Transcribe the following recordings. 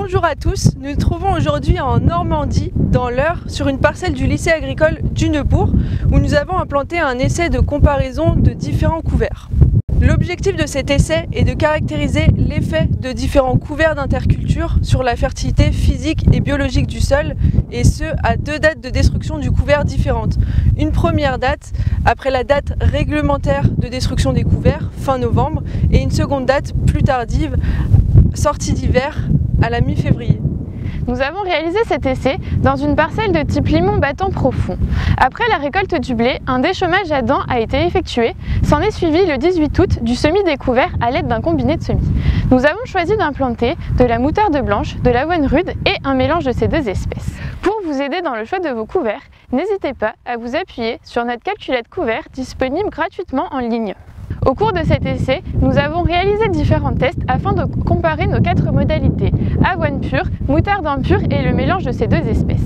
Bonjour à tous, nous nous trouvons aujourd'hui en Normandie, dans l'Eure, sur une parcelle du lycée agricole d'Unebourg, où nous avons implanté un essai de comparaison de différents couverts. L'objectif de cet essai est de caractériser l'effet de différents couverts d'interculture sur la fertilité physique et biologique du sol, et ce à deux dates de destruction du couvert différentes. Une première date après la date réglementaire de destruction des couverts, fin novembre, et une seconde date plus tardive, sortie d'hiver, à la mi-février. Nous avons réalisé cet essai dans une parcelle de type limon battant profond. Après la récolte du blé, un déchômage à dents a été effectué. S'en est suivi le 18 août du semis des couverts à l'aide d'un combiné de semis. Nous avons choisi d'implanter de la moutarde blanche, de l'avoine rude et un mélange de ces deux espèces. Pour vous aider dans le choix de vos couverts, n'hésitez pas à vous appuyer sur notre calculette couvert disponible gratuitement en ligne. Au cours de cet essai, nous avons réalisé différents tests afin de comparer nos 4 modalités, avoine pure, moutarde impure et le mélange de ces deux espèces.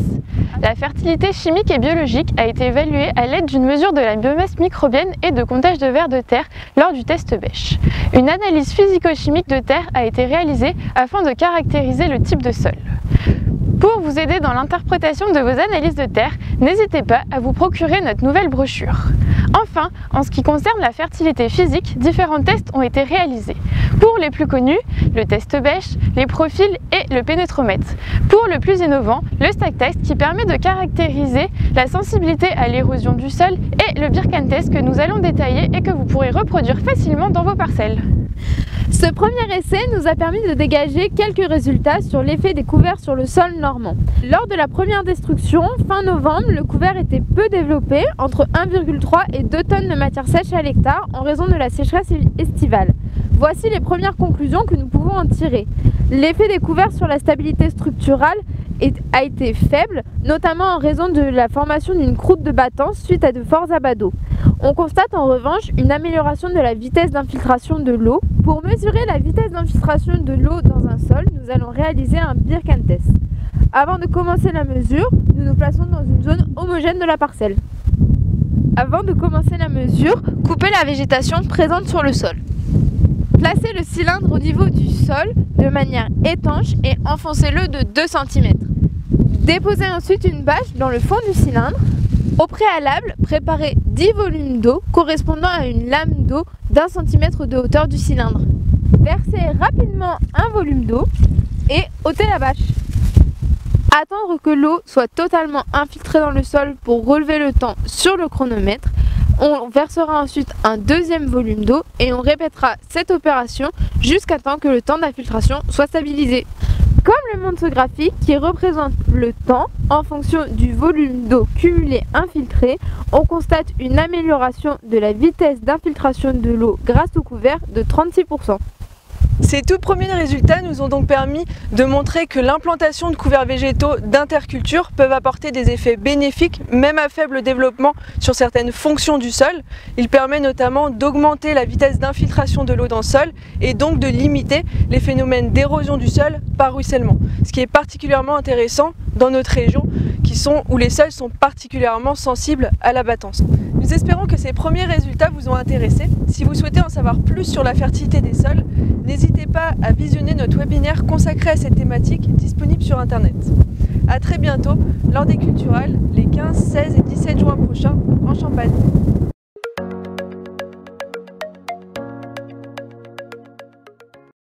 La fertilité chimique et biologique a été évaluée à l'aide d'une mesure de la biomasse microbienne et de comptage de vers de terre lors du test Bech. Une analyse physico-chimique de terre a été réalisée afin de caractériser le type de sol. Pour vous aider dans l'interprétation de vos analyses de terre, n'hésitez pas à vous procurer notre nouvelle brochure. Enfin, en ce qui concerne la fertilité physique, différents tests ont été réalisés. Pour les plus connus, le test Bech, les profils et le pénétromètre. Pour le plus innovant, le stack test qui permet de caractériser la sensibilité à l'érosion du sol et le Birkan test que nous allons détailler et que vous pourrez reproduire facilement dans vos parcelles. Ce premier essai nous a permis de dégager quelques résultats sur l'effet des couverts sur le sol normand. Lors de la première destruction, fin novembre, le couvert était peu développé, entre 1,3 et 2 tonnes de matière sèche à l'hectare en raison de la sécheresse estivale. Voici les premières conclusions que nous pouvons en tirer. L'effet des couverts sur la stabilité structurale a été faible, notamment en raison de la formation d'une croûte de battance suite à de forts abats d'eau. On constate en revanche une amélioration de la vitesse d'infiltration de l'eau. Pour mesurer la vitesse d'infiltration de l'eau dans un sol, nous allons réaliser un Birkan test. Avant de commencer la mesure, nous nous plaçons dans une zone homogène de la parcelle. Avant de commencer la mesure, coupez la végétation présente sur le sol. Placez le cylindre au niveau du sol de manière étanche et enfoncez-le de 2 cm. Déposez ensuite une bâche dans le fond du cylindre. Au préalable, préparez 10 volumes d'eau correspondant à une lame d'eau d'1 cm de hauteur du cylindre. Versez rapidement un volume d'eau et ôtez la bâche. Attendre que l'eau soit totalement infiltrée dans le sol pour relever le temps sur le chronomètre. On versera ensuite un deuxième volume d'eau et on répétera cette opération jusqu'à temps que le temps d'infiltration soit stabilisé. Comme le montre ce graphique qui représente le temps en fonction du volume d'eau cumulé infiltré, on constate une amélioration de la vitesse d'infiltration de l'eau grâce au couvert de 36%. Ces tout premiers résultats nous ont donc permis de montrer que l'implantation de couverts végétaux d'interculture peuvent apporter des effets bénéfiques, même à faible développement sur certaines fonctions du sol. Il permet notamment d'augmenter la vitesse d'infiltration de l'eau dans le sol et donc de limiter les phénomènes d'érosion du sol par ruissellement. Ce qui est particulièrement intéressant dans notre région, où les sols sont particulièrement sensibles à la battance. Nous espérons que ces premiers résultats vous ont intéressé. Si vous souhaitez en savoir plus sur la fertilité des sols, n'hésitez pas à visionner notre webinaire consacré à cette thématique disponible sur internet. A très bientôt lors des Culturales les 15, 16 et 17 juin prochains en Champagne.